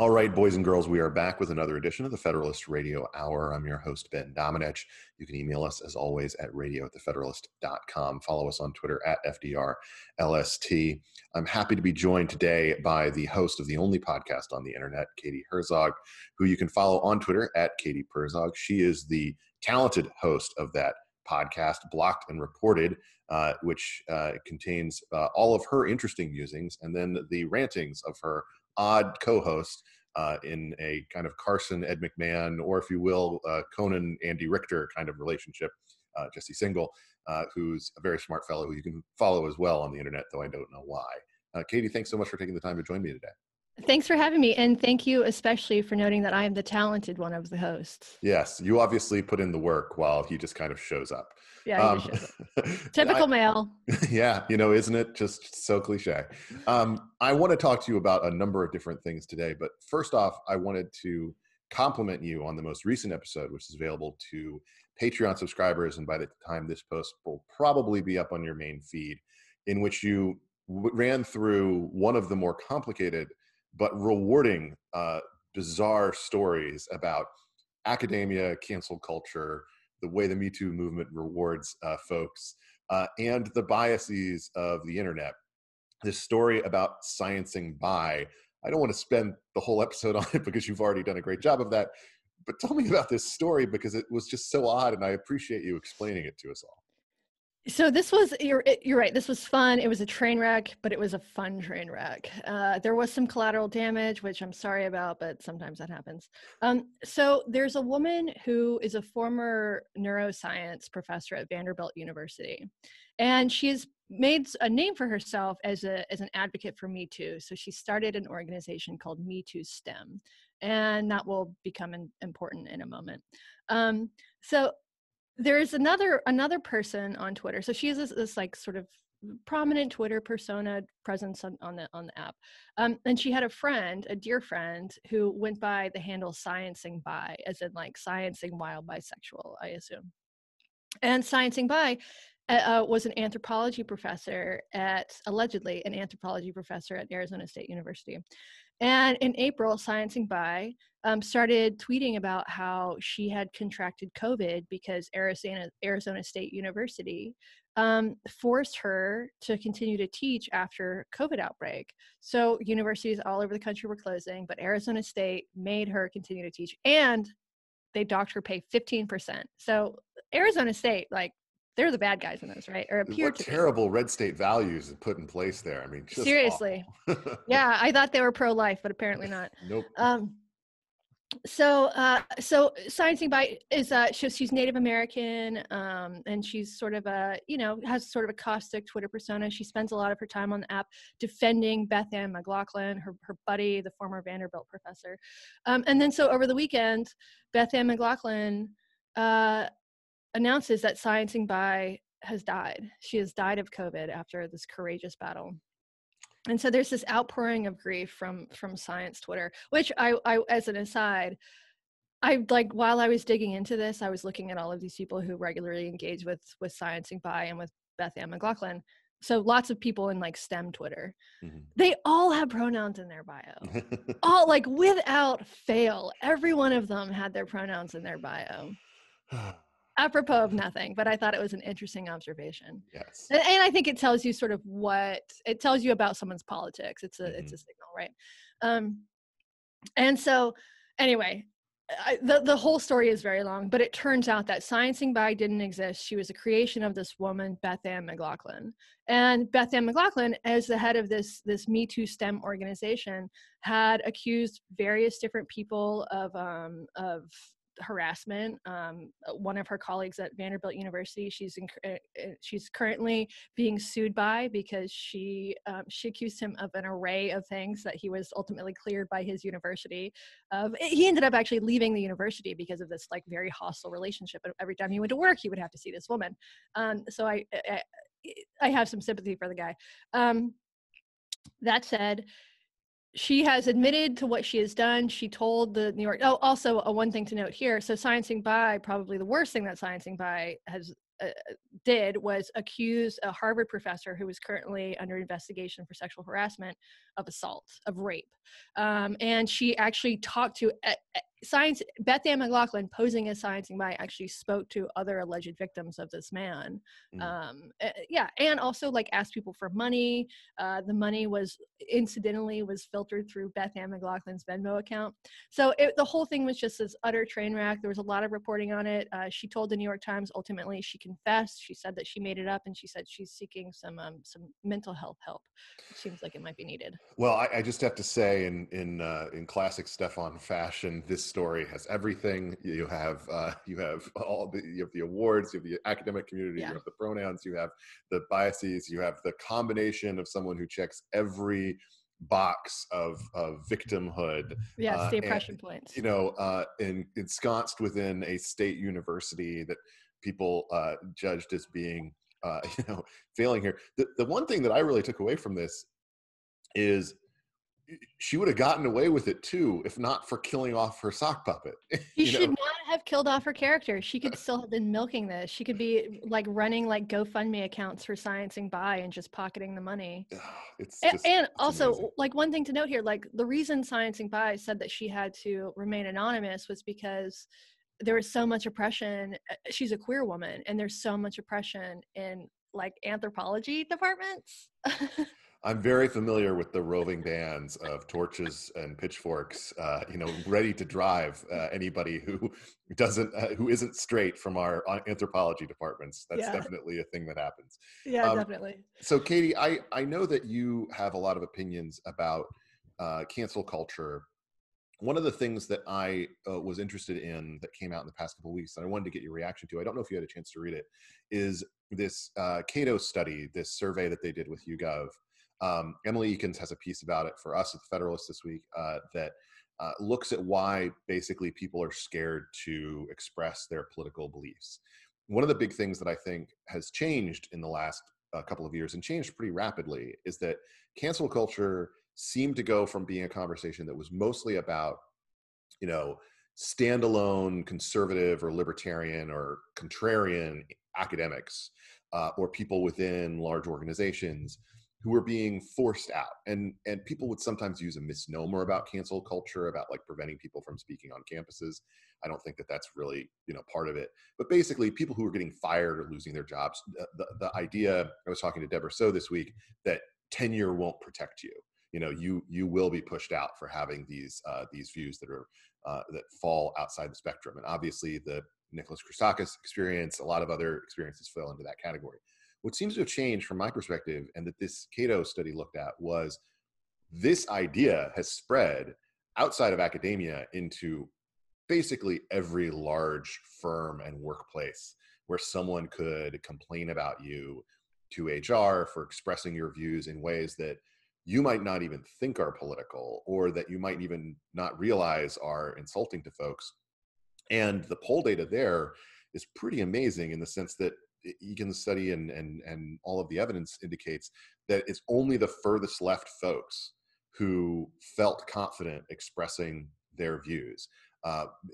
All right, boys and girls, we are back with another edition of the Federalist Radio Hour. I'm your host, Ben Domenech. You can email us, as always, at radio@thefederalist.com. Follow us on Twitter at FDRLST. I'm happy to be joined today by the host of the only podcast on the internet, Katie Herzog, who you can follow on Twitter at Katie Herzog. She is the talented host of that podcast, Blocked and Reported, which contains all of her interesting musings and then the rantings of her odd co-host in a kind of Carson, Ed McMahon, or if you will, Conan, Andy Richter kind of relationship, Jesse Singal, who's a very smart fellow who you can follow as well on the internet, though I don't know why. Katie, thanks so much for taking the time to join me today. Thanks for having me. And thank you especially for noting that I am the talented one of the hosts. Yes, you obviously put in the work while he just kind of shows up. Yeah, he just shows up. Typical male. Yeah, isn't it just so cliche? I want to talk to you about a number of different things today, but first off, I wanted to compliment you on the most recent episode, which is available to Patreon subscribers, and by the time this post will probably be up on your main feed, in which you ran through one of the more complicated but rewarding, bizarre stories about academia, cancel culture, the way the Me Too movement rewards folks, and the biases of the internet. This story about sciencing bi, I don't want to spend the whole episode on it because you've already done a great job of that, but tell me about this story because it was just so odd, and I appreciate you explaining it to us all. So this was, you're right, this was fun. It was a train wreck, but it was a fun train wreck. There was some collateral damage, which I'm sorry about, but sometimes that happens. So there's a woman who is a former neuroscience professor at Vanderbilt University, and she's made a name for herself as an advocate for Me Too. So she started an organization called Me Too STEM, and that will become important in a moment. So there's another person on Twitter. So she has this like sort of prominent Twitter persona presence on the app. And she had a dear friend, who went by the handle Sciencing Bi, as in like sciencing while bisexual, I assume. And Sciencing Bi was an anthropology professor allegedly an anthropology professor at Arizona State University. And in April, Sciencing Bi started tweeting about how she had contracted COVID because Arizona State University forced her to continue to teach after COVID outbreak. So universities all over the country were closing, but Arizona State made her continue to teach, and they docked her pay 15%. So Arizona State, like, they're the bad guys in this, right? Or appear to be. Terrible red state values put in place there. I mean, just seriously. Yeah, I thought they were pro-life, but apparently not. Nope. So Sciencing Bi is she's Native American, and she's sort of has sort of a caustic Twitter persona. She spends a lot of her time on the app defending Beth Ann McLaughlin, her buddy, the former Vanderbilt professor. And then so over the weekend, Beth Ann McLaughlin announces that Sciencing Bi has died. She has died of COVID after this courageous battle. And so there's this outpouring of grief from science Twitter, which I as an aside, while I was digging into this, I was looking at all of these people who regularly engage with Sciencing Bi and with Beth Ann McLaughlin. So lots of people in like STEM Twitter, they all have pronouns in their bio. All, like, without fail, every one of them had their pronouns in their bio. Apropos of nothing, but I thought it was an interesting observation. Yes. And I think it tells you sort of what it tells you about someone's politics. It's a signal, right? And so anyway, the whole story is very long, but it turns out that Sciencing Bi didn't exist. She was a creation of this woman, Beth Ann McLaughlin. And Beth Ann McLaughlin, as the head of this Me Too STEM organization, had accused various different people of harassment. One of her colleagues at Vanderbilt University, she's currently being sued by because she accused him of an array of things that he was ultimately cleared by his university. He ended up actually leaving the university because of this like very hostile relationship. And every time he went to work, he would have to see this woman. So I have some sympathy for the guy. That said, she has admitted to what she has done. She told the New York, also one thing to note here. So Sciencing Bi, probably the worst thing that Sciencing Bi did was accuse a Harvard professor who was currently under investigation for sexual harassment of assault, of rape. And she actually talked to Beth Ann McLaughlin, posing as Sciencing By, actually spoke to other alleged victims of this man. And also like asked people for money. The money was incidentally filtered through Beth Ann McLaughlin's Venmo account. So the whole thing was just this utter train wreck. There was a lot of reporting on it. She told the New York Times ultimately she confessed. She said that she made it up, and she said she's seeking some mental health help. It seems like it might be needed. Well, I just have to say, in classic Stefan fashion, this story has everything. You have the awards, you have the academic community, you have the pronouns, you have the biases, you have the combination of someone who checks every box of victimhood. Yes, the oppression points. Ensconced within a state university that people judged as being failing here. The one thing that I really took away from this is she would have gotten away with it too if not for killing off her sock puppet. She should not have killed off her character. She could still have been milking this. She could be like running like GoFundMe accounts for Sciencing By and just pocketing the money. It's also amazing. Like one thing to note here, like the reason Sciencing By said that she had to remain anonymous was because there was so much oppression. She's a queer woman, and there's so much oppression in like anthropology departments. I'm very familiar with the roving bands of torches and pitchforks, ready to drive anybody who isn't straight from our anthropology departments. That's definitely a thing that happens. Yeah, definitely. So, Katie, I know that you have a lot of opinions about cancel culture. One of the things that I was interested in that came out in the past couple of weeks, and I wanted to get your reaction to, I don't know if you had a chance to read it, is this Cato study, this survey that they did with YouGov. Emily Ekins has a piece about it for us at the Federalist this week that looks at why basically people are scared to express their political beliefs. One of the big things that I think has changed in the last couple of years, and changed pretty rapidly, is that cancel culture seemed to go from being a conversation that was mostly about, standalone conservative or libertarian or contrarian academics or people within large organizations who were being forced out. And people would sometimes use a misnomer about cancel culture, about like preventing people from speaking on campuses. I don't think that that's really, part of it. But basically people who were getting fired or losing their jobs, the idea, I was talking to Deborah So this week, that tenure won't protect you. You will be pushed out for having these views that are that fall outside the spectrum. And obviously the Nicholas Christakis experience, a lot of other experiences fell into that category. What seems to have changed from my perspective, and that this Cato study looked at, was this idea has spread outside of academia into basically every large firm and workplace where someone could complain about you to HR for expressing your views in ways that you might not even think are political, or that you might even not realize are insulting to folks. And the poll data there is pretty amazing in the sense that Egan's study and all of the evidence indicates that it's only the furthest left folks who felt confident expressing their views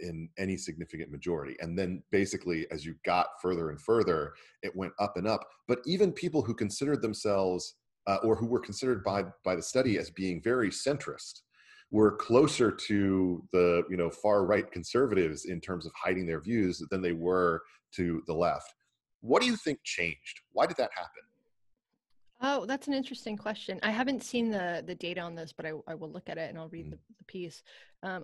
in any significant majority. And then basically, as you got further and further, it went up and up. But even people who considered themselves or who were considered by the study as being very centrist were closer to the far right conservatives in terms of hiding their views than they were to the left. What do you think changed? Why did that happen? Oh, that's an interesting question. I haven't seen the data on this, but I will look at it and I'll read the piece.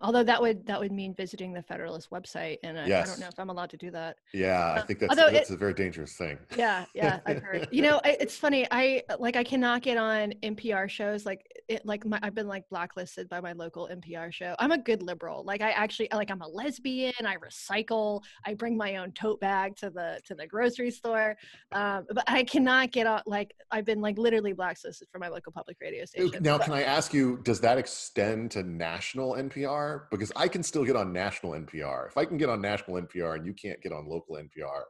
Although that would mean visiting the Federalist website, and I don't know if I'm allowed to do that. Yeah, I think that's a very dangerous thing. Yeah, I've heard. It's funny. I cannot get on NPR shows. I've been like blacklisted by my local NPR show. I'm a good liberal. I'm a lesbian. I recycle. I bring my own tote bag to the grocery store. But I cannot get on. I've been literally blacklisted from my local public radio station. Now, can I ask you, does that extend to national NPR? Because I can still get on national NPR. If I can get on national NPR and you can't get on local NPR,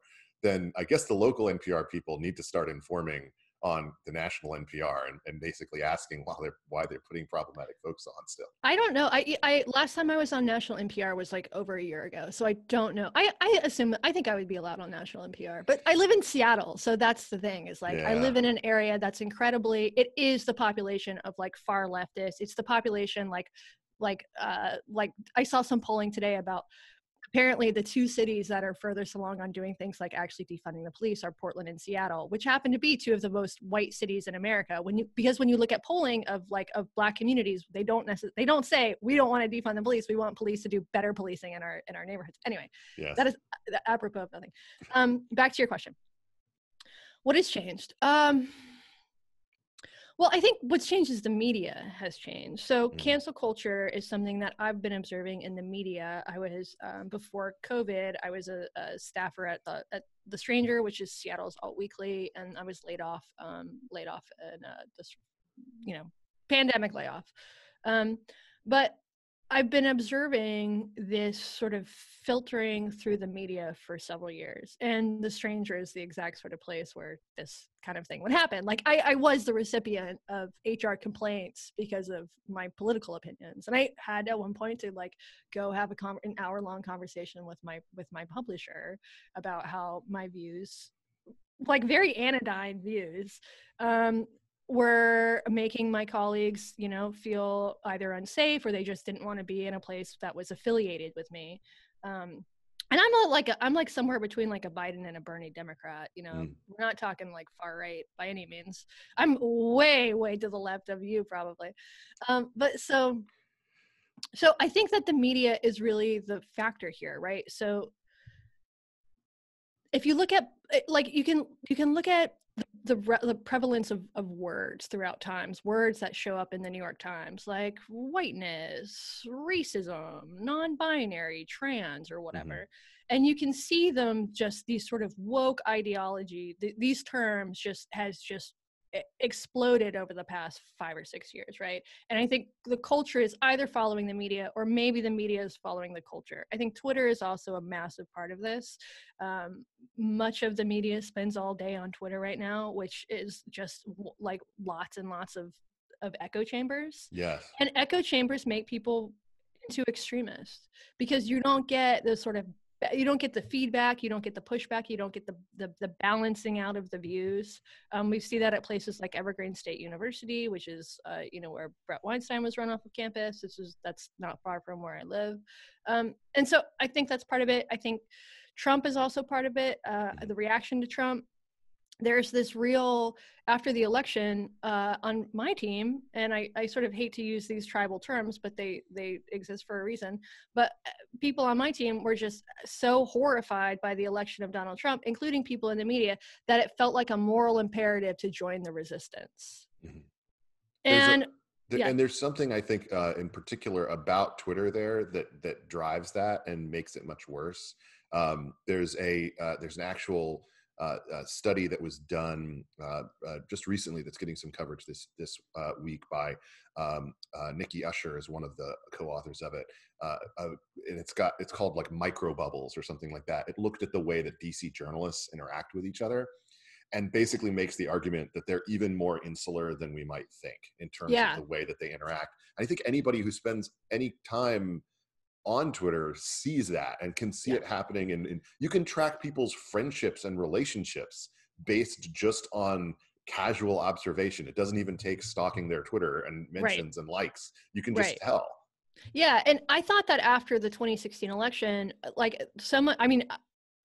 then I guess the local NPR people need to start informing on the national NPR and basically asking why they're putting problematic folks on still. I don't know. I last time I was on national NPR was like over a year ago, so I don't know. I think I would be allowed on national NPR, but I live in Seattle, so that's the thing. Is like I live in an area that's it is the population of like far leftists. It's the population like I saw some polling today about apparently the two cities that are furthest along on doing things like actually defunding the police are Portland and Seattle, which happen to be two of the most white cities in America. Because when you look at polling of Black communities, they don't say we don't want to defund the police. We want police to do better policing in our neighborhoods. Anyway, That is apropos of nothing. Back to your question. What has changed? Well, I think what's changed is the media has changed. So cancel culture is something that I've been observing in the media. I was, before COVID, I was a staffer at the Stranger, which is Seattle's alt weekly, and I was laid off in this, pandemic layoff. But I've been observing this sort of filtering through the media for several years. And the Stranger is the exact sort of place where this kind of thing would happen. Like I was the recipient of HR complaints because of my political opinions. And I had at one point to like go have an hour-long conversation with my publisher about how my views, like very anodyne views, were making my colleagues, feel either unsafe or they just didn't want to be in a place that was affiliated with me. And I'm like somewhere between like a Biden and a Bernie Democrat. We're not talking like far right by any means. I'm way, way to the left of you probably. But so I think that the media is really the factor here, right? So if you look at like you can look at the prevalence of words throughout times, words that show up in the New York Times, like whiteness, racism, non-binary, trans, or whatever. And you can see them just these sort of woke ideology, these terms has exploded over the past 5 or 6 years, right? And I think the culture is either following the media or maybe the media is following the culture. I think Twitter is also a massive part of this. Much of the media spends all day on Twitter right now, which is just like lots and lots of echo chambers. Yes. And echo chambers make people into extremists because you don't get you don't get the feedback, you don't get the pushback, you don't get the balancing out of the views. We see that at places like Evergreen State University, which is where Brett Weinstein was run off of campus. That's not far from where I live. And so I think that's part of it. I think Trump is also part of it. The reaction to Trump. There's this real, after the election on my team, and I sort of hate to use these tribal terms, but they exist for a reason. But people on my team were just so horrified by the election of Donald Trump, including people in the media, that it felt like a moral imperative to join the resistance. And there's something I think in particular about Twitter there that drives that and makes it much worse. There's an actual study that was done just recently that's getting some coverage this week by Nikki Usher is one of the co-authors of it, and it's called like micro bubbles or something like that. It looked at the way that DC journalists interact with each other, and basically makes the argument that they're even more insular than we might think in terms of the way that they interact. I think anybody who spends any time on Twitter sees that and can see it happening, and you can track people's friendships and relationships based just on casual observation. It doesn't even take stalking their Twitter and mentions and likes. You can just tell. Yeah, and I thought that after the 2016 election, like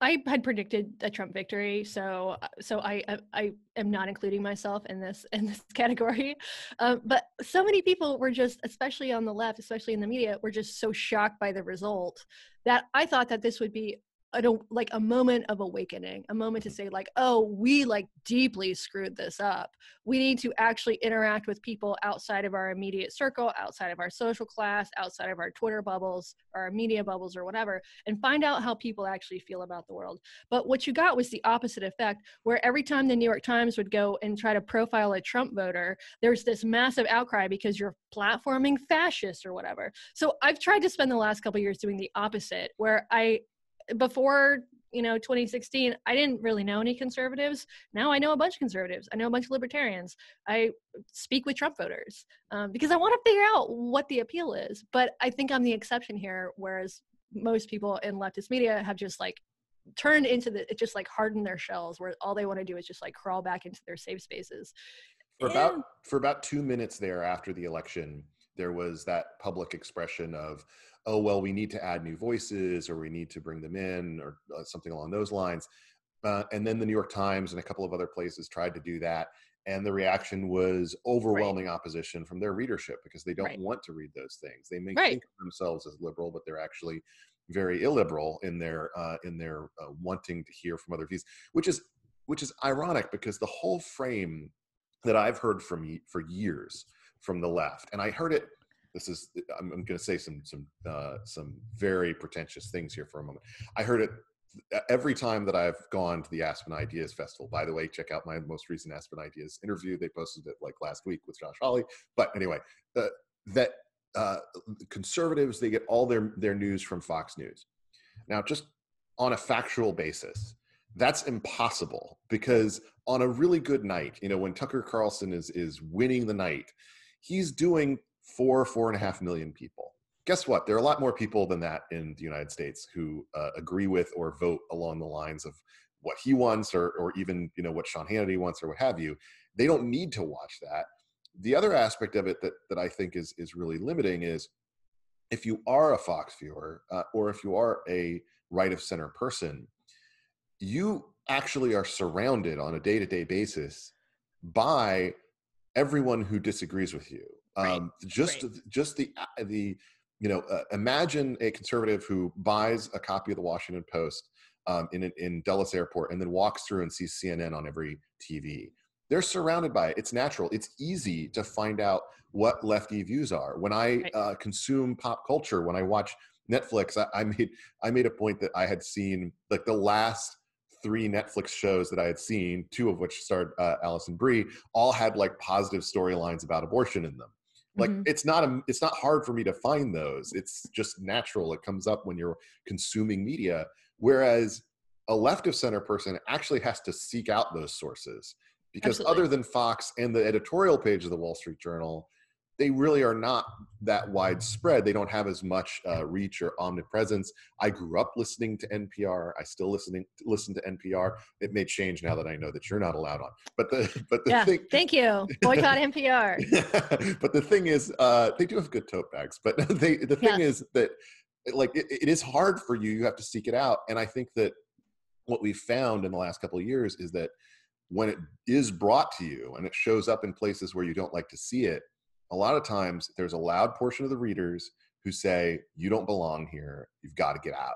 I had predicted a Trump victory, so I am not including myself in this category. But so many people were just, especially on the left, especially in the media, were just so shocked by the result that I thought that this would be a moment of awakening, a moment to say like, oh, we like deeply screwed this up. We need to actually interact with people outside of our immediate circle, outside of our social class, outside of our Twitter bubbles, or our media bubbles or whatever, and find out how people actually feel about the world. But what you got was the opposite effect, where every time the New York Times would go and try to profile a Trump voter, there's this massive outcry because you're platforming fascists or whatever. So I've tried to spend the last couple of years doing the opposite, where before 2016, I didn't really know any conservatives. Now I know a bunch of conservatives. I know a bunch of libertarians. I speak with Trump voters because I want to figure out what the appeal is. But I think I'm the exception here, whereas most people in leftist media have just like turned into it just like hardened their shells, where all they want to do is just like crawl back into their safe spaces. For about 2 minutes there after the election, there was that public expression of, oh, well, we need to add new voices, or we need to bring them in, or something along those lines. And then the New York Times and a couple of other places tried to do that. And the reaction was overwhelming opposition from their readership, because they don't want to read those things. They may think of themselves as liberal, but they're actually very illiberal in their wanting to hear from other views, which is ironic, because the whole frame that I've heard for years from the left, and I heard it. I'm going to say some very pretentious things here for a moment. I heard it every time that I've gone to the Aspen Ideas Festival. By the way, check out my most recent Aspen Ideas interview. They posted it like last week with Josh Hawley. But anyway, conservatives, they get all their news from Fox News. Now, just on a factual basis, that's impossible, because on a really good night, when Tucker Carlson is winning the night, he's doing 4.5 million people. Guess what? There are a lot more people than that in the United States who agree with or vote along the lines of what he wants, or even what Sean Hannity wants, or what have you. They don't need to watch that. The other aspect of it that I think is really limiting is, if you are a Fox viewer, or if you are a right of center person, you actually are surrounded on a day-to-day basis by everyone who disagrees with you. Imagine a conservative who buys a copy of the Washington Post in Dulles Airport, and then walks through and sees CNN on every TV. They're surrounded by it. It's natural. It's easy to find out what lefty views are. When I consume pop culture, when I watch Netflix, I made a point that I had seen like the last 3 Netflix shows that I had seen, 2 of which starred Alison Brie, all had like positive storylines about abortion in them. Like it's not hard for me to find those. It's just natural. It comes up when you're consuming media. Whereas a left of center person actually has to seek out those sources, because other than Fox and the editorial page of the Wall Street Journal, they really are not that widespread. They don't have as much reach or omnipresence. I grew up listening to NPR. I still listen to NPR. It may change now that I know that you're not allowed on. But the thing. Thank you. Boycott NPR. But the thing is, they do have good tote bags. But the thing is that, like, it is hard for you. You have to seek it out. And I think that what we've found in the last couple of years is that when it is brought to you and it shows up in places where you don't like to see it, a lot of times there's a loud portion of the readers who say, you don't belong here, you've got to get out.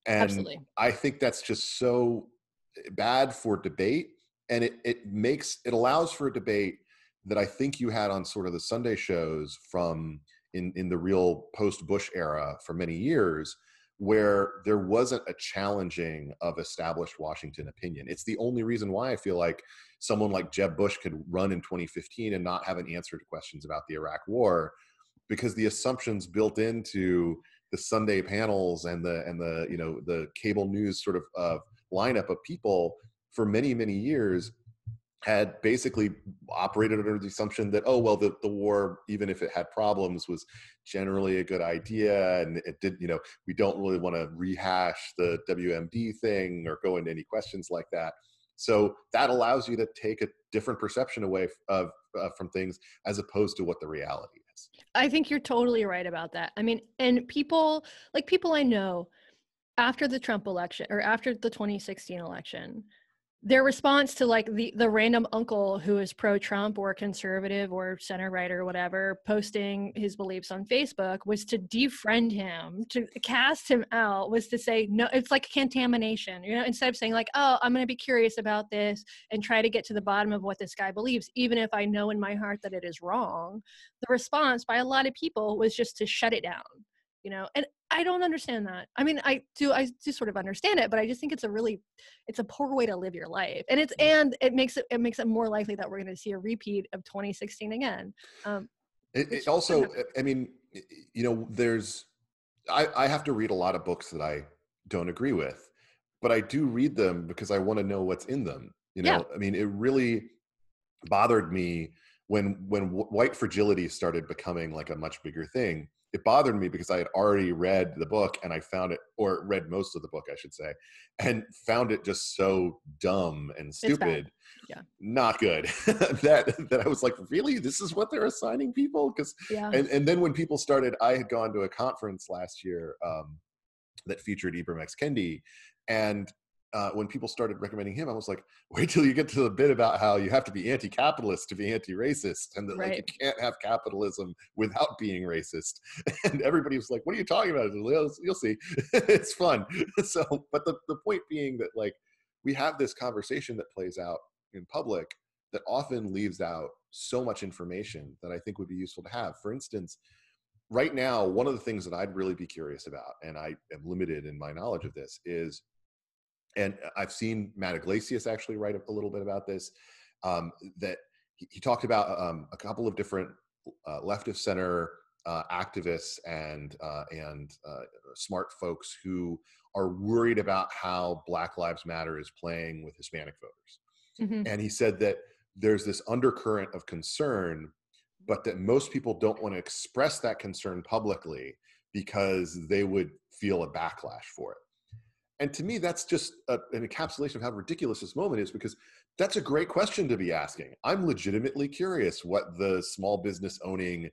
And I think that's just so bad for debate. And it allows for a debate that I think you had on sort of the Sunday shows from in the real post-Bush era for many years, where there wasn't a challenging of established Washington opinion. It's the only reason why I feel like someone like Jeb Bush could run in 2015 and not have an answer to questions about the Iraq War, because the assumptions built into the Sunday panels and the cable news sort of lineup of people for many, many years had basically operated under the assumption that, oh, well, the war, even if it had problems, was generally a good idea. And it did, we don't really want to rehash the WMD thing or go into any questions like that. So that allows you to take a different perception away from things, as opposed to what the reality is. I think you're totally right about that. I mean, and people I know after the Trump election, or after the 2016 election, their response to like the random uncle who is pro-Trump or conservative or center right or whatever posting his beliefs on Facebook was to defriend him, to cast him out, was to say, no, it's like contamination, instead of saying like, oh, I'm going to be curious about this and try to get to the bottom of what this guy believes, even if I know in my heart that it is wrong. The response by a lot of people was just to shut it down, and I don't understand that. I mean, I do sort of understand it, but I just think it's a poor way to live your life. And it makes it more likely that we're going to see a repeat of 2016 again. It also, I mean, I have to read a lot of books that I don't agree with, but I do read them because I want to know what's in them. Yeah. I mean, it really bothered me when white fragility started becoming like a much bigger thing. It bothered me because I had already read the book and I found it, or read most of the book, I should say, and found it just so dumb and It's bad. stupid. Yeah. Not good. that I was like, really? This is what they're assigning people? Because Yeah. and then when people started, I had gone to a conference last year that featured Ibram X. Kendi, and when people started recommending him, I was like, wait till you get to the bit about how you have to be anti-capitalist to be anti-racist, and that like you can't have capitalism without being racist. And everybody was like, what are you talking about? You'll see. It's fun. So, but the point being that like we have this conversation that plays out in public that often leaves out so much information that I think would be useful to have. For instance, right now, one of the things that I'd really be curious about, and I am limited in my knowledge of this, is, and I've seen Matt Iglesias actually write a little bit about this, that he talked about a couple of different left of center activists and smart folks who are worried about how Black Lives Matter is playing with Hispanic voters. Mm-hmm. And he said that there's this undercurrent of concern, but that most people don't want to express that concern publicly because they would feel a backlash for it. And to me, that's just an encapsulation of how ridiculous this moment is, because that's a great question to be asking. I'm legitimately curious what the small business owning,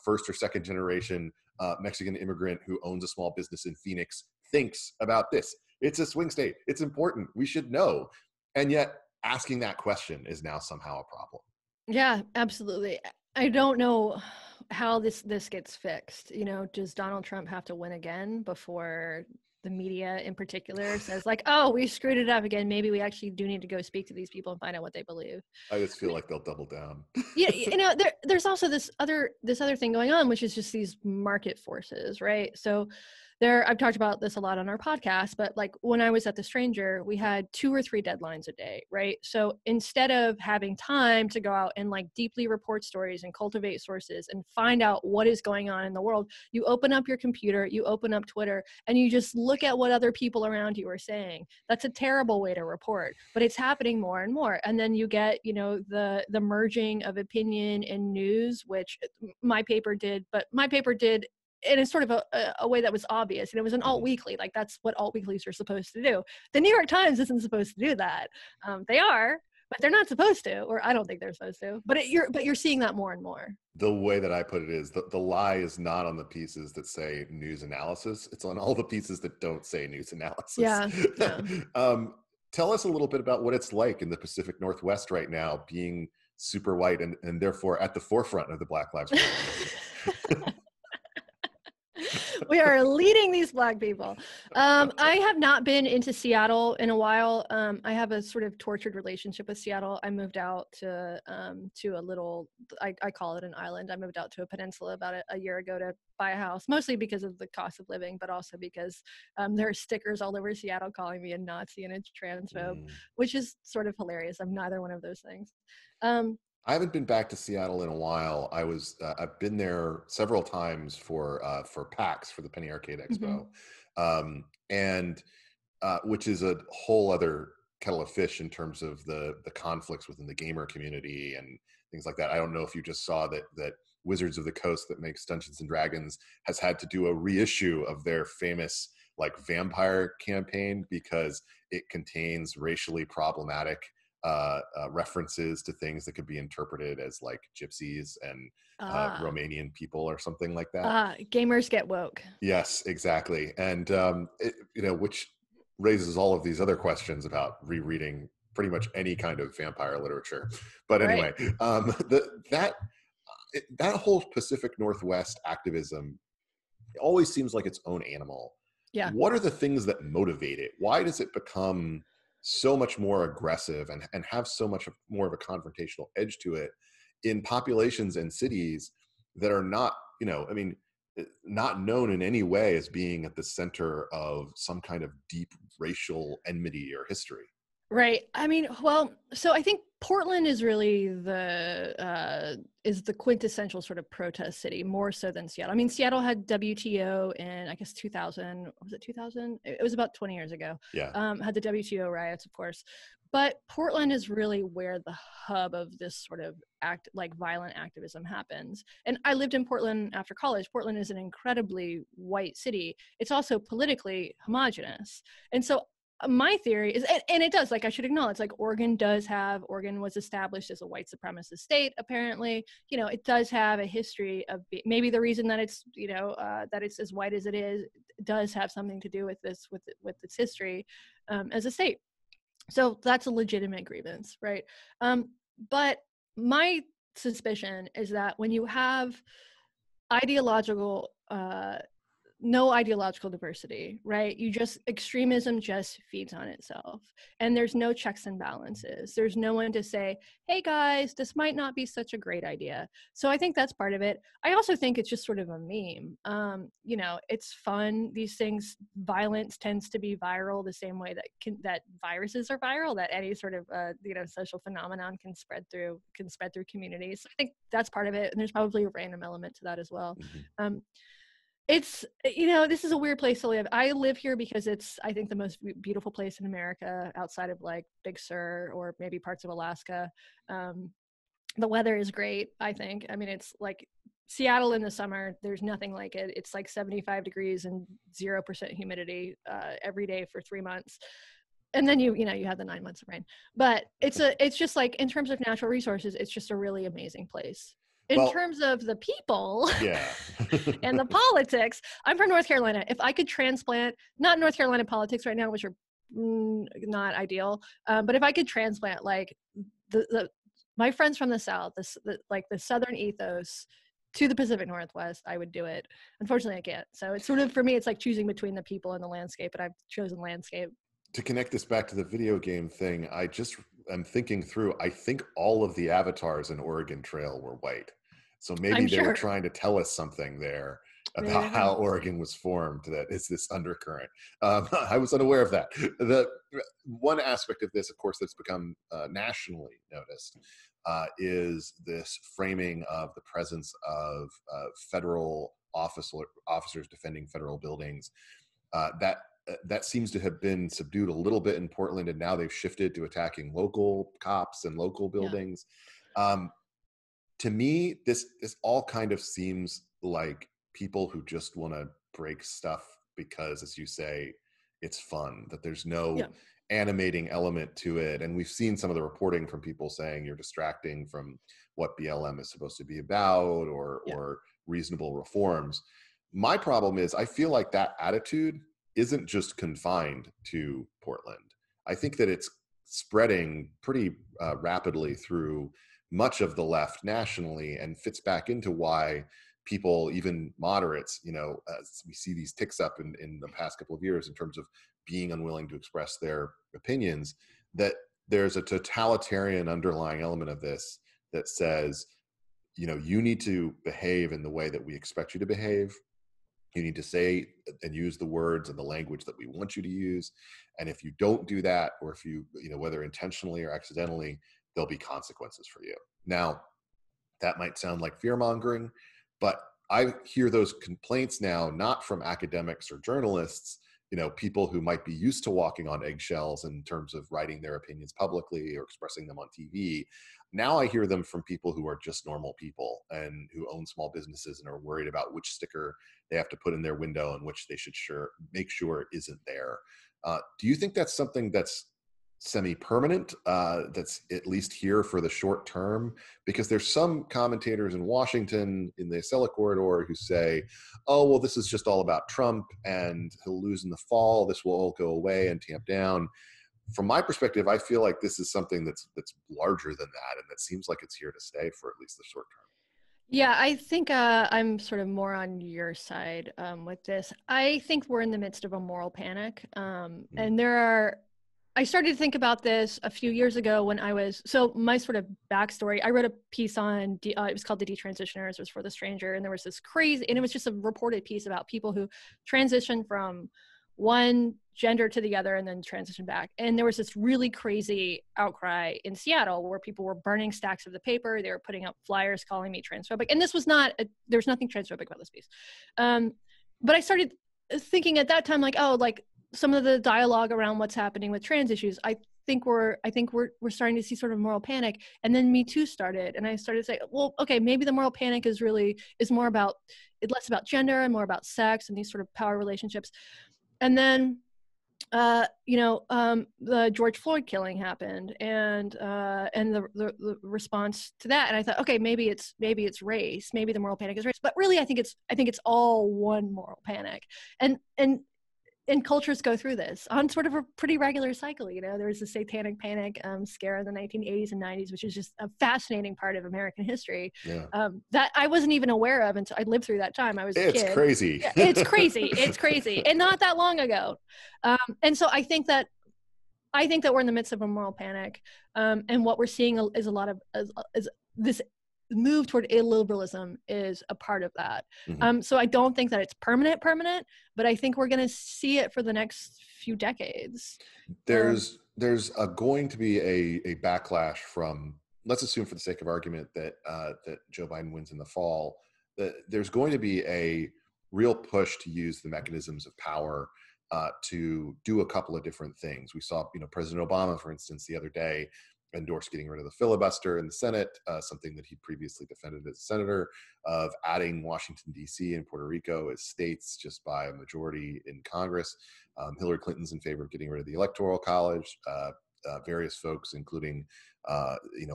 first or second generation Mexican immigrant who owns a small business in Phoenix thinks about this. It's a swing state. It's important. We should know. And yet asking that question is now somehow a problem. Yeah, absolutely. I don't know how this gets fixed. Does Donald Trump have to win again before the media in particular says like, oh, we screwed it up again. Maybe we actually do need to go speak to these people and find out what they believe. I just feel like they'll double down. Yeah, there's also this other thing going on, which is just these market forces, right? So I've talked about this a lot on our podcast, but like when I was at The Stranger, we had 2 or 3 deadlines a day, right? So instead of having time to go out and like deeply report stories and cultivate sources and find out what is going on in the world, you open up your computer, you open up Twitter, and you just look at what other people around you are saying. That's a terrible way to report, but it's happening more and more. And then you get, the merging of opinion and news, which my paper did in a sort of a way that was obvious. And it was an alt weekly. Like that's what alt weeklies are supposed to do. The New York Times isn't supposed to do that. They are, but they're not supposed to, or I don't think they're supposed to. But you're seeing that more and more. The way that I put it is the lie is not on the pieces that say news analysis. It's on all the pieces that don't say news analysis. Yeah. Tell us a little bit about what it's like in the Pacific Northwest right now, being super white and therefore at the forefront of the Black Lives Matter. We are leading these Black people. I have not been into Seattle in a while. I have a sort of tortured relationship with Seattle. I moved out to a little, I call it an island. I moved out to a peninsula about a year ago to buy a house, mostly because of the cost of living, but also because there are stickers all over Seattle calling me a Nazi and a transphobe, which is sort of hilarious. I'm neither one of those things. I haven't been back to Seattle in a while. I've been there several times for PAX, for the Penny Arcade Expo, and which is a whole other kettle of fish in terms of the conflicts within the gamer community and things like that. I don't know if you just saw that Wizards of the Coast, that makes Dungeons and Dragons, has had to do a reissue of their famous like vampire campaign because it contains racially problematic references to things that could be interpreted as like gypsies and Romanian people or something like that. Gamers get woke. Yes, exactly. And which raises all of these other questions about rereading pretty much any kind of vampire literature. But anyway, that whole Pacific Northwest activism always seems like its own animal. Yeah. What are the things that motivate it? Why does it become so much more aggressive and have so much more of a confrontational edge to it in populations and cities that are not, not known in any way as being at the center of some kind of deep racial enmity or history? Right. I mean, well, so I think Portland is really is the quintessential sort of protest city, more so than Seattle. I mean, Seattle had WTO in, I guess, 2000. Was it 2000? It was about 20 years ago. Yeah. Had the WTO riots, of course. But Portland is really where the hub of this sort of violent activism happens. And I lived in Portland after college. Portland is an incredibly white city. It's also politically homogenous. And so my theory is, and it does, like, I should acknowledge, like, Oregon was established as a white supremacist state, apparently. You know, it does have a history of maybe the reason that it's, that it's as white as it is does have something to do with this, with its history as a state. So that's a legitimate grievance, right? But my suspicion is that when you have no ideological diversity, right? Extremism just feeds on itself. And there's no checks and balances. There's no one to say, hey guys, this might not be such a great idea. So I think that's part of it. I also think it's just sort of a meme. It's fun. These things, violence tends to be viral the same way that viruses are viral, that any sort of, social phenomenon can spread through communities. So I think that's part of it. And there's probably a random element to that as well. Mm-hmm. It's, this is a weird place to live. I live here because it's, I think, the most beautiful place in America outside of like Big Sur or maybe parts of Alaska. The weather is great, I think. I mean, it's like Seattle in the summer, there's nothing like it. It's like 75 degrees and 0% humidity every day for 3 months. And then you have the 9 months of rain. But it's just like, in terms of natural resources, it's just a really amazing place. In terms of the people, yeah, and the politics, I'm from North Carolina. If I could transplant, not North Carolina politics right now, which are not ideal, but if I could transplant like my friends from the South, the Southern ethos to the Pacific Northwest, I would do it. Unfortunately, I can't. So it's sort of, for me, it's like choosing between the people and the landscape, and I've chosen landscape. To connect this back to the video game thing, I'm thinking through, I think all of the avatars in Oregon Trail were white. So maybe they were trying to tell us something there about how Oregon was formed, that it's this undercurrent. I was unaware of that. The one aspect of this, of course, that's become nationally noticed is this framing of the presence of federal officers defending federal buildings. That seems to have been subdued a little bit in Portland, and now they've shifted to attacking local cops and local buildings. Yeah. To me, this all kind of seems like people who just want to break stuff because, as you say, it's fun, that there's no animating element to it. And we've seen some of the reporting from people saying you're distracting from what BLM is supposed to be about or reasonable reforms. My problem is I feel like that attitude isn't just confined to Portland. I think that it's spreading pretty rapidly through much of the left nationally, and fits back into why people, even moderates, we see these ticks up in the past couple of years in terms of being unwilling to express their opinions, that there's a totalitarian underlying element of this that says, you need to behave in the way that we expect you to behave. You need to say and use the words and the language that we want you to use. And if you don't do that, or if you, whether intentionally or accidentally, there'll be consequences for you. Now, that might sound like fear-mongering, but I hear those complaints now, not from academics or journalists, people who might be used to walking on eggshells in terms of writing their opinions publicly or expressing them on TV. Now I hear them from people who are just normal people and who own small businesses and are worried about which sticker they have to put in their window and which they should make sure isn't there. Do you think that's something that's semi-permanent, that's at least here for the short term? Because there's some commentators in Washington in the Acela corridor who say, oh, well, this is just all about Trump and he'll lose in the fall. This will all go away and tamp down. From my perspective, I feel like this is something that's larger than that, and that seems like it's here to stay for at least the short term. Yeah, I think I'm sort of more on your side with this. I think we're in the midst of a moral panic, and I started to think about this a few years ago when so my sort of backstory, I wrote a piece on, it was called The Detransitioners, it was for The Stranger, and there was this crazy, and it was just a reported piece about people who transitioned from one gender to the other and then transition back. And there was this really crazy outcry in Seattle where people were burning stacks of the paper. They were putting up flyers calling me transphobic. And this was not, there's nothing transphobic about this piece. But I started thinking at that time, like, oh, like some of the dialogue around what's happening with trans issues, I think we're starting to see sort of moral panic. And then Me Too started, and I started to say, well, okay, maybe the moral panic is more about, it's less about gender and more about sex and these sort of power relationships. And then the George Floyd killing happened, and the response to that, and I thought, okay, maybe it's race, maybe the moral panic is race, but really I think it's all one moral panic, and cultures go through this on sort of a pretty regular cycle. There was the satanic panic scare in the 1980s and 90s, which is just a fascinating part of American history that I wasn't even aware of until I lived through that time. I was a kid. It's crazy. Yeah, it's crazy, and not that long ago. And so I think that we're in the midst of a moral panic, and what we're seeing is a lot of is this move toward illiberalism is a part of that. So I don't think that it's permanent, but I think we're going to see it for the next few decades. There's going to be a backlash from, let's assume for the sake of argument that Joe Biden wins in the fall, that there's going to be a real push to use the mechanisms of power to do a couple of different things. We saw, President Obama, for instance, the other day endorsed getting rid of the filibuster in the Senate, something that he previously defended as a senator, of adding Washington, D.C. and Puerto Rico as states just by a majority in Congress. Hillary Clinton's in favor of getting rid of the Electoral College. Various folks, including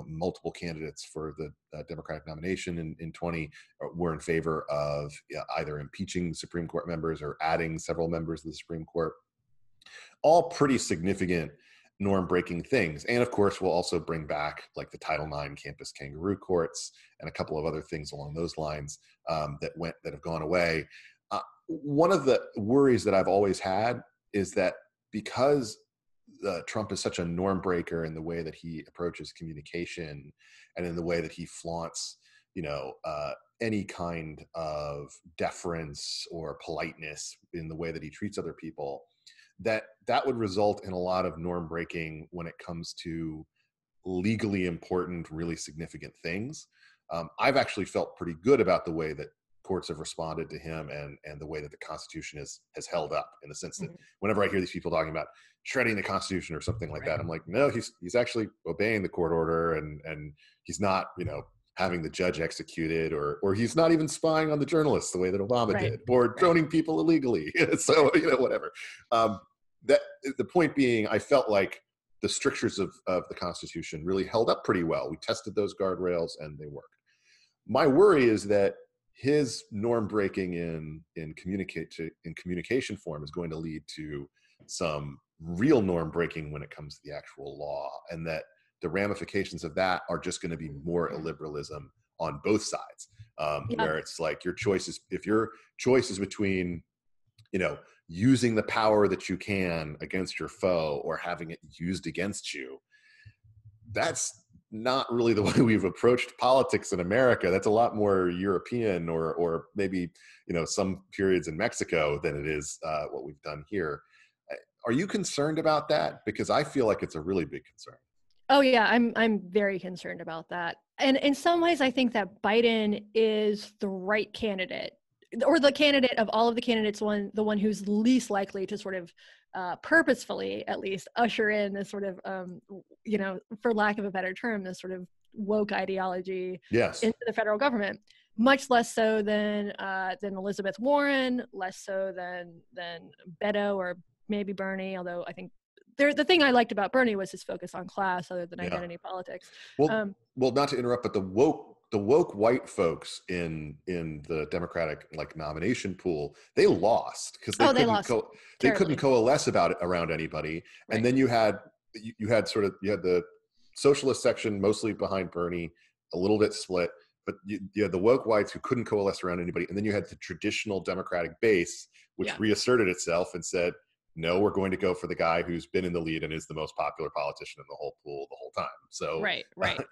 multiple candidates for the Democratic nomination in 20, were in favor of either impeaching Supreme Court members or adding several members of the Supreme Court. All pretty significant norm-breaking things. And of course, we'll also bring back like the Title IX campus kangaroo courts and a couple of other things along those lines that have gone away. One of the worries that I've always had is that because Trump is such a norm breaker in the way that he approaches communication and in the way that he flaunts, any kind of deference or politeness in the way that he treats other people, that would result in a lot of norm breaking when it comes to legally important, really significant things. I've actually felt pretty good about the way that courts have responded to him and the way that the Constitution has held up, in the sense that whenever I hear these people talking about shredding the Constitution or something like that, I'm like, no, he's actually obeying the court order, and he's not, having the judge executed, or he's not even spying on the journalists the way that Obama did, or droning people illegally. So, whatever. That the point being, I felt like the strictures of the Constitution really held up pretty well. We tested those guardrails and they worked. My worry is that his norm breaking in communication form is going to lead to some real norm breaking when it comes to the actual law, and that the ramifications of that are just going to be more illiberalism on both sides, where it's like if your choice is between, using the power that you can against your foe or having it used against you, that's not really the way we've approached politics in America. That's a lot more European or maybe, some periods in Mexico than it is what we've done here. Are you concerned about that? Because I feel like it's a really big concern. Oh yeah, I'm very concerned about that. And in some ways, I think that Biden is the right candidate, or the candidate of all of the candidates, the one who's least likely to sort of purposefully, at least, usher in this sort of, for lack of a better term, this sort of woke ideology into the federal government. Much less so than Elizabeth Warren, less so than Beto or maybe Bernie, although I think the thing I liked about Bernie was his focus on class, other than identity politics. Well, not to interrupt, but the woke white folks in the Democratic nomination pool, they lost because they couldn't coalesce around anybody. And then you had the socialist section mostly behind Bernie, a little bit split, but you had the woke whites who couldn't coalesce around anybody, and then you had the traditional Democratic base, which reasserted itself and said, no, we're going to go for the guy who's been in the lead and is the most popular politician in the whole pool the whole time. So right.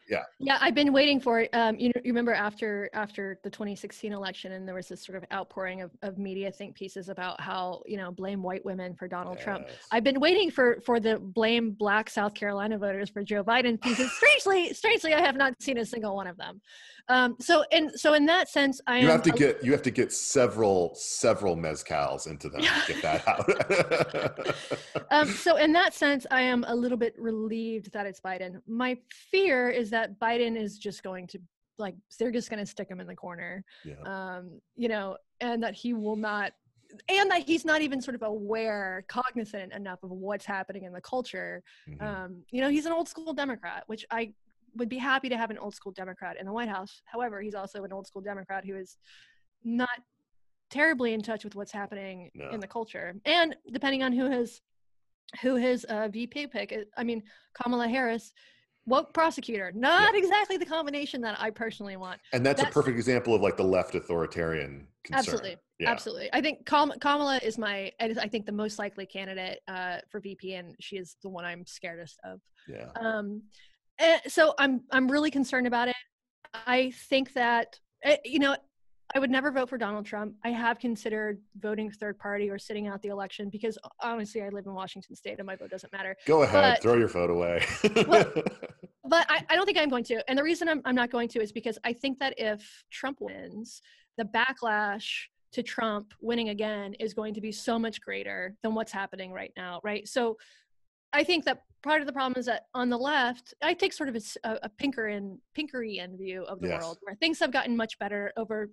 yeah, I've been waiting for it. You remember after the 2016 election, and there was this sort of outpouring of media think pieces about how, blame white women for Donald Trump. I've been waiting for the blame Black South Carolina voters for Joe Biden pieces. Strangely, I have not seen a single one of them. So in that sense, you have to get several mezcals into them to get that out. So in that sense, I am a little bit relieved that it's Biden. My fear is that Biden is just going to, they're just going to stick him in the corner, and that he will not, and that he's not even sort of cognizant enough of what's happening in the culture. Mm-hmm. He's an old school Democrat, which I would be happy to have an old school Democrat in the White House. However, he's also an old school Democrat who is not terribly in touch with what's happening in the culture. And depending on who his VP pick is, Kamala Harris, woke prosecutor, not exactly the combination that I personally want. And that's a perfect example of the left authoritarian concern. Absolutely. I think Kamala is I think the most likely candidate for VP, and she is the one I'm scaredest of. So I'm really concerned about it. I think that, I would never vote for Donald Trump. I have considered voting third party or sitting out the election because honestly, I live in Washington State and my vote doesn't matter. Go ahead, throw your vote away. But I don't think I'm going to. And the reason I'm not going to is because I think that if Trump wins, the backlash to Trump winning again is going to be so much greater than what's happening right now, right? So I think that part of the problem is that on the left, I take sort of a Pinkerian view of the world, where things have gotten much better over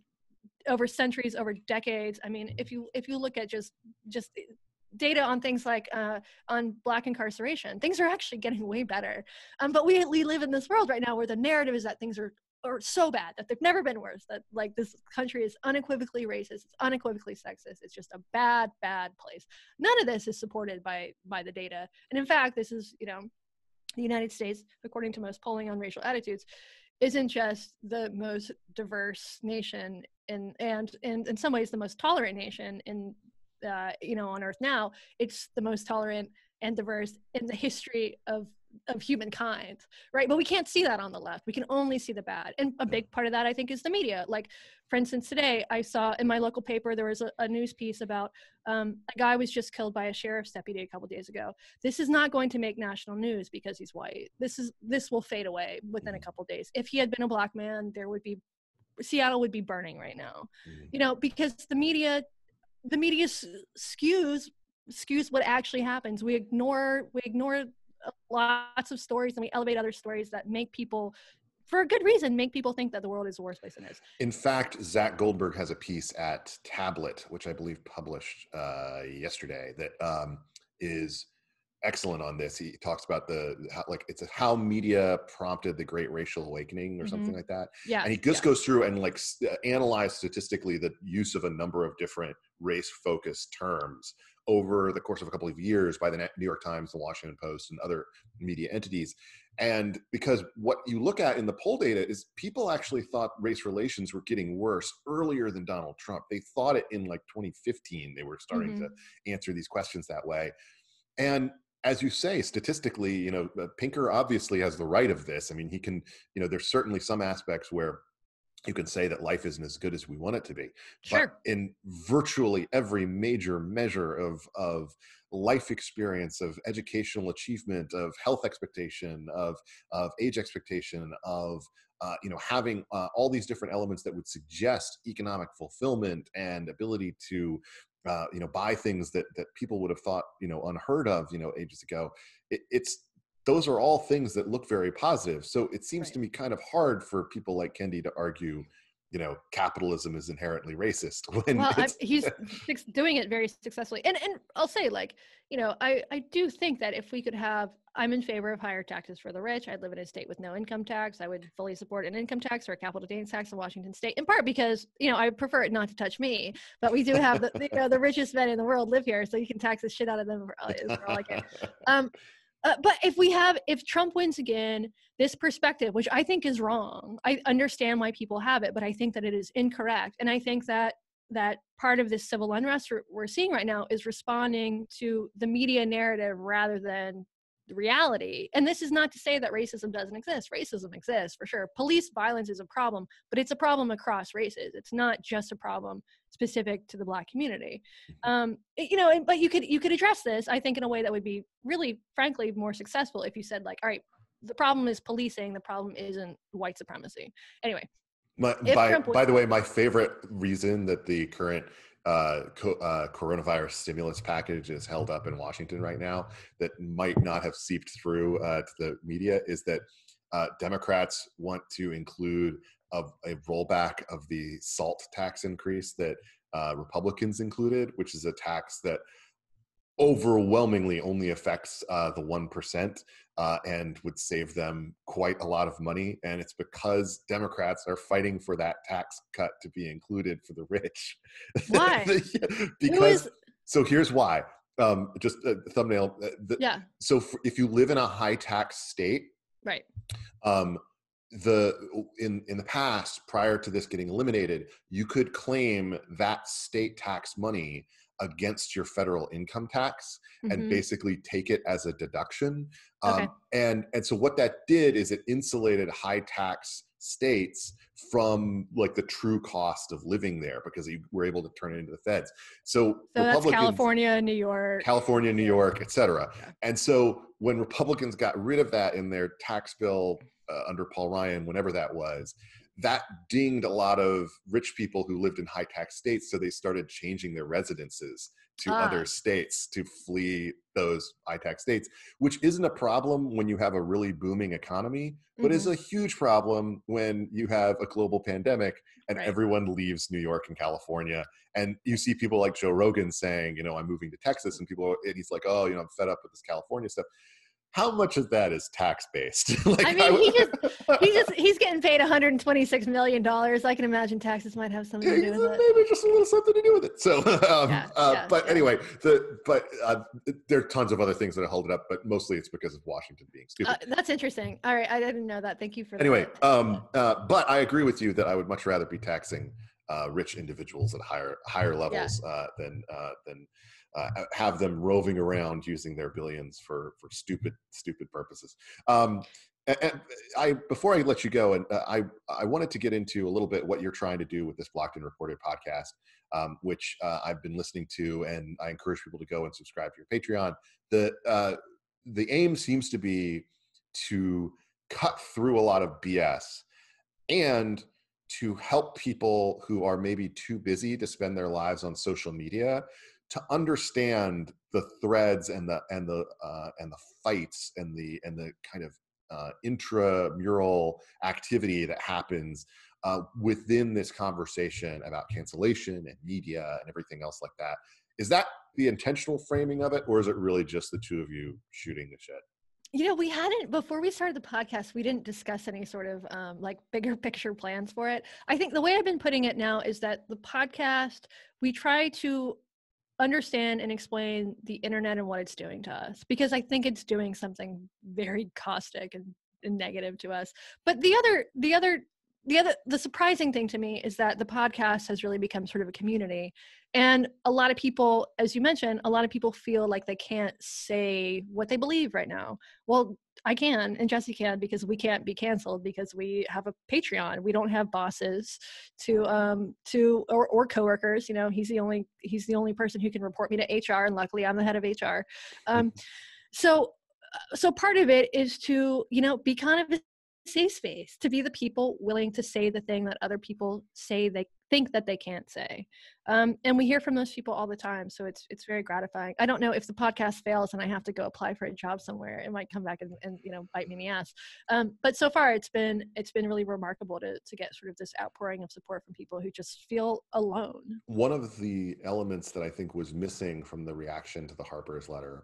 centuries, over decades. If you look at just data on things like on Black incarceration, things are actually getting way better. But we live in this world right now where the narrative is that things are so bad, that they've never been worse, that this country is unequivocally racist, it's unequivocally sexist, it's just a bad place. None of this is supported by the data. And in fact, this is, the United States, according to most polling on racial attitudes, isn't just the most diverse nation and in some ways the most tolerant nation on Earth now. It's the most tolerant and diverse in the history of humankind, right? But we can't see that on the left. We can only see the bad. And a big part of that, I think, is the media. For instance, today I saw in my local paper, there was a news piece about a guy was just killed by a sheriff's deputy a couple days ago. This is not going to make national news because he's white. This will fade away within a couple days. If he had been a Black man, Seattle would be burning right now, because the media skews what actually happens. We ignore lots of stories, and we elevate other stories that make people, for a good reason, make people think that the world is the worst place it is. In fact, Zach Goldberg has a piece at Tablet, which I believe published yesterday, that is excellent on this. He talks about how media prompted the Great Racial Awakening or something like that. Yeah. And he just goes through and analyze statistically the use of a number of different race-focused terms over the course of a couple of years by the New York Times, the Washington Post, and other media entities. And because what you look at in the poll data is people actually thought race relations were getting worse earlier than Donald Trump. They thought it in 2015, they were starting to answer these questions that way. And as you say, statistically, Pinker obviously has the right of this. He can, there's certainly some aspects where you can say that life isn't as good as we want it to be. Sure. But in virtually every major measure of life experience, of educational achievement, of health expectation, of age expectation, of having all these different elements that would suggest economic fulfillment and ability to buy things that people would have thought unheard of ages ago. Those are all things that look very positive. So it seems to me kind of hard for people like Kendi to argue, capitalism is inherently racist. He's doing it very successfully. And I'll say, I do think that if we could I'm in favor of higher taxes for the rich. I'd live in a state with no income tax. I would fully support an income tax or a capital gains tax in Washington State, in part because, I prefer it not to touch me, but we do have the richest men in the world live here, so you can tax the shit out of them for all I care. But if Trump wins again, this perspective, which I think is wrong, I understand why people have it, but I think that it is incorrect. And I think that that part of this civil unrest we're seeing right now is responding to the media narrative rather than the reality. And this is not to say that racism doesn't exist. Racism exists for sure. Police violence is a problem, but it's a problem across races. It's not just a problem specific to the Black community. But you could address this, I think, in a way that would be really, frankly, more successful if you said, like, all right, the problem is policing. The problem isn't white supremacy. Anyway. By the way, my favorite reason that the current coronavirus stimulus package is held up in Washington right now that might not have seeped through to the media is that Democrats want to include a rollback of the SALT tax increase that Republicans included, which is a tax that overwhelmingly only affects the 1% and would save them quite a lot of money. And it's because Democrats are fighting for that tax cut to be included for the rich. Why? So here's why. Just a thumbnail. So if you live in a high tax state, right. In the past, prior to this getting eliminated, you could claim that state tax money against your federal income tax and basically take it as a deduction. And so what that did is it insulated high tax states from like the true cost of living there because you were able to turn it into the feds. So that's California, New York, et cetera. Yeah. And so when Republicans got rid of that in their tax bill under Paul Ryan, whenever that was, that dinged a lot of rich people who lived in high tax states. So they started changing their residences to other states to flee those high tax states, which isn't a problem when you have a really booming economy, but is a huge problem when you have a global pandemic and everyone leaves New York and California. And you see people like Joe Rogan saying, I'm moving to Texas, and he's like, oh, I'm fed up with this California stuff. How much of that is tax based? He's getting paid $126 million. I can imagine taxes might have something to do with it. Maybe just a little something to do with it. So, anyway, there are tons of other things that hold it up, but mostly it's because of Washington being stupid. That's interesting. All right, I didn't know that. Thank you for that. Anyway, but I agree with you that I would much rather be taxing rich individuals at higher levels than have them roving around using their billions for stupid purposes. Before I let you go, and I wanted to get into a little bit what you're trying to do with this Blocked and Reported podcast, which I've been listening to, and I encourage people to go and subscribe to your Patreon. The aim seems to be to cut through a lot of BS and to help people who are maybe too busy to spend their lives on social media to understand the threads and the fights and the kind of intramural activity that happens within this conversation about cancellation and media and everything else like that. Is that the intentional framing of it, or is it really just the two of you shooting the shit? We hadn't, before we started the podcast, we didn't discuss any sort of like bigger picture plans for it. I think the way I've been putting it now is that the podcast, we try to understand and explain the internet and what it's doing to us, because I think it's doing something very caustic and negative to us. But the surprising thing to me is that the podcast has really become sort of a community. And a lot of people, as you mentioned, a lot of people feel like they can't say what they believe right now. Well, I can, and Jesse can, because we can't be canceled because we have a Patreon. We don't have bosses or coworkers. He's the only person who can report me to HR, and luckily I'm the head of HR. So part of it is to, be kind of a safe space, to be the people willing to say the thing that other people say they think that they can't say. And we hear from those people all the time. So it's very gratifying. I don't know if the podcast fails and I have to go apply for a job somewhere, it might come back and bite me in the ass. But so far it's been really remarkable to get sort of this outpouring of support from people who just feel alone. One of the elements that I think was missing from the reaction to the Harper's letter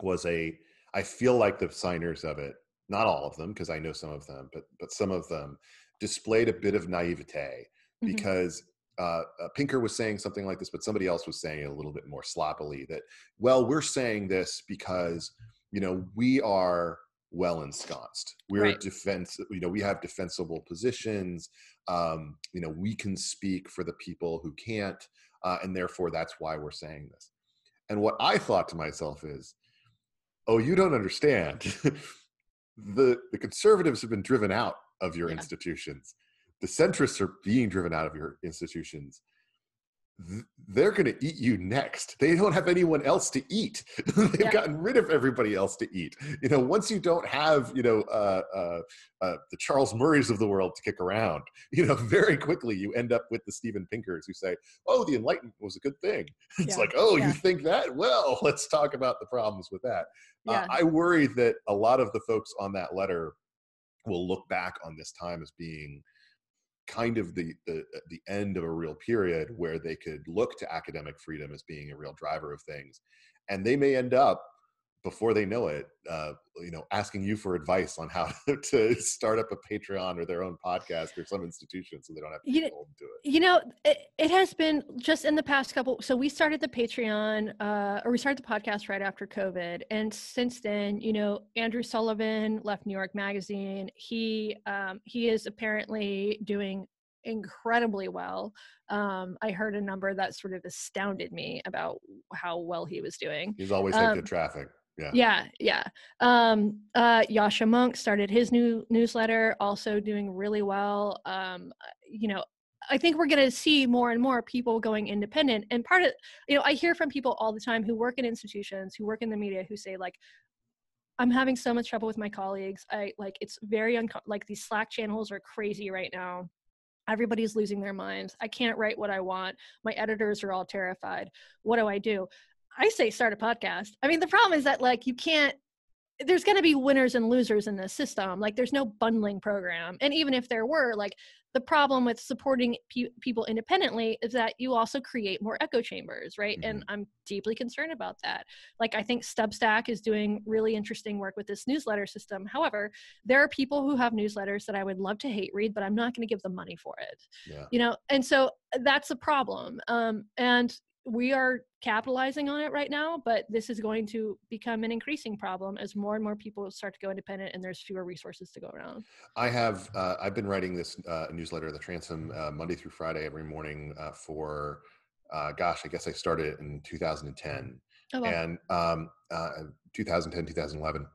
was I feel like the signers of it, not all of them, because I know some of them, but some of them displayed a bit of naivete because Pinker was saying something like this, but somebody else was saying it a little bit more sloppily that, well, we're saying this because, we are well ensconced. We're we have defensible positions. we can speak for the people who can't, and therefore that's why we're saying this. And what I thought to myself is, oh, you don't understand. The conservatives have been driven out of your institutions. The centrists are being driven out of your institutions. They're going to eat you next. They don't have anyone else to eat. They've gotten rid of everybody else to eat. Once you don't have, the Charles Murrays of the world to kick around, very quickly you end up with the Steven Pinkers who say, oh, the Enlightenment was a good thing. It's like, oh, you think that? Well, let's talk about the problems with that. I worry that a lot of the folks on that letter will look back on this time as being kind of the end of a real period where they could look to academic freedom as being a real driver of things. And they may end up, before they know it, asking you for advice on how to start up a Patreon or their own podcast or some institution so they don't have to be told to do it. It has been just in the past couple. So we started the Patreon, or we started the podcast right after COVID. And since then, Andrew Sullivan left New York Magazine. He is apparently doing incredibly well. I heard a number that sort of astounded me about how well he was doing. He's always had good traffic. Yeah. Yasha Monk started his new newsletter, also doing really well. I think we're going to see more and more people going independent. And part of, I hear from people all the time who work in institutions, who work in the media, who say, like, I'm having so much trouble with my colleagues. It's very these Slack channels are crazy right now. Everybody's losing their minds. I can't write what I want. My editors are all terrified. What do I do? I say start a podcast. I mean, the problem is that there's going to be winners and losers in this system. There's no bundling program. And even if there were, the problem with supporting people independently is that you also create more echo chambers, right? Mm-hmm. And I'm deeply concerned about that. I think Substack is doing really interesting work with this newsletter system. However, there are people who have newsletters that I would love to hate read, but I'm not going to give them money for it. And so that's a problem. And we are capitalizing on it right now, but this is going to become an increasing problem as more and more people start to go independent and there's fewer resources to go around. I've been writing this newsletter, The Transom, Monday through Friday every morning for, I guess I started it in 2010. Oh, wow. And 2010, 2011.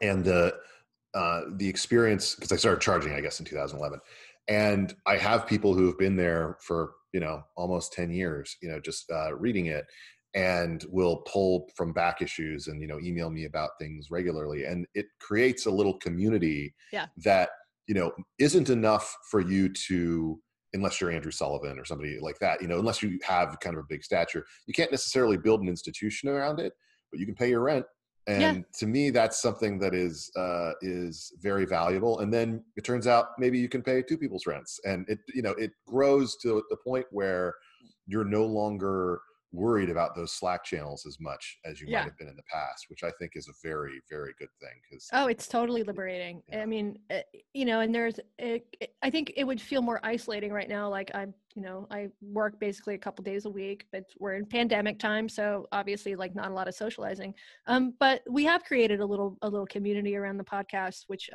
And the experience, because I started charging, I guess, in 2011. And I have people who have been there for, almost 10 years, just reading it, and will pull from back issues and, email me about things regularly. And it creates a little community that, isn't enough for you to, unless you're Andrew Sullivan or somebody like that, unless you have kind of a big stature, you can't necessarily build an institution around it, but you can pay your rent. And to me, that's something that is very valuable. And then it turns out maybe you can pay two people's rents, and it grows to the point where you're no longer worried about those Slack channels as much as you might have been in the past, which I think is a very, very good thing. It's totally liberating. I mean, and I think it would feel more isolating right now. I work basically a couple days a week, but we're in pandemic time. So obviously not a lot of socializing. But we have created a little community around the podcast, which,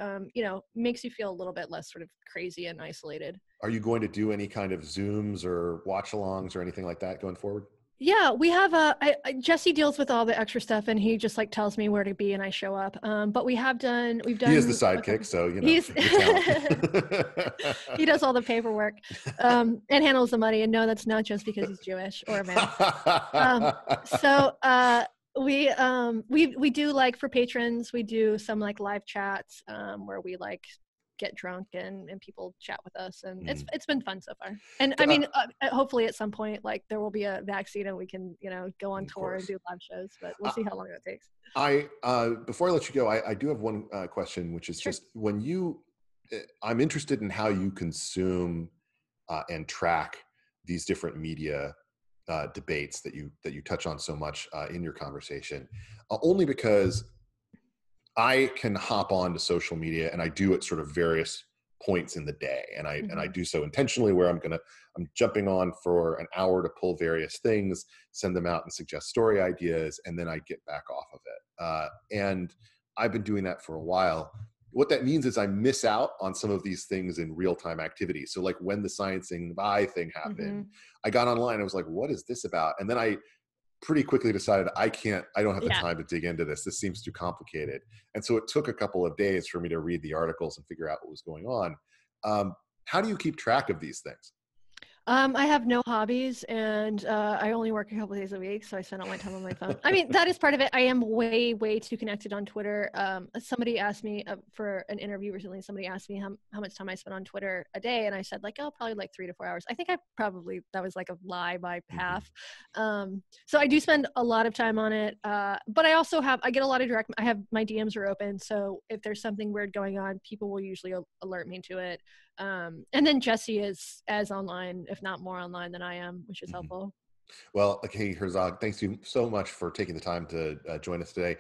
makes you feel a little bit less sort of crazy and isolated. Are you going to do any kind of Zooms or watch-alongs or anything like that going forward? Yeah, we have Jesse deals with all the extra stuff, and he just tells me where to be, and I show up. But we've done. He is the sidekick, so he's he does all the paperwork and handles the money. And no, that's not just because he's Jewish or a man. We do for patrons, we do some live chats where we get drunk and people chat with us, and it's been fun so far. And I mean, hopefully at some point there will be a vaccine and we can go on tour and do live shows, but we'll see how long that takes. Before I let you go, I do have one question, which is just when I'm interested in how you consume and track these different media debates that you touch on so much in your conversation, only because I can hop on to social media, and I do at sort of various points in the day. And I do so intentionally, where I'm jumping on for an hour to pull various things, send them out and suggest story ideas, and then I get back off of it. And I've been doing that for a while. what that means is I miss out on some of these things in real-time activity. So like when the sciencing by thing happened, I got online, I was like, what is this about? And then I pretty quickly decided I don't have the Yeah. time to dig into this. This seems too complicated. And so it took a couple of days for me to read the articles and figure out what was going on. How do you keep track of these things? I have no hobbies, and I only work a couple days a week, so I spend all my time on my phone. I mean, that is part of it. I am way, way too connected on Twitter. Somebody asked me for an interview recently, somebody asked me how much time I spent on Twitter a day, and I said like, oh, probably like 3 to 4 hours. I think that was like a lie by half. So I do spend a lot of time on it, but I get a lot of my DMs are open, so if there's something weird going on, people will usually alert me to it. And then Jesse is as online, if not more online than I am, which is helpful. Well, okay, Herzog, thanks you so much for taking the time to join us today.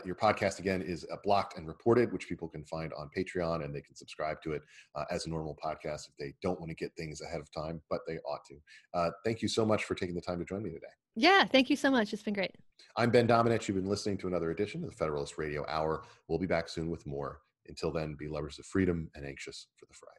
Your podcast, again, is Blocked and Reported, which people can find on Patreon, and they can subscribe to it as a normal podcast if they don't want to get things ahead of time, but they ought to. Thank you so much for taking the time to join me today. Yeah, thank you so much. It's been great. I'm Ben Domenech. You've been listening to another edition of the Federalist Radio Hour. We'll be back soon with more. Until then, be lovers of freedom and anxious for the fray.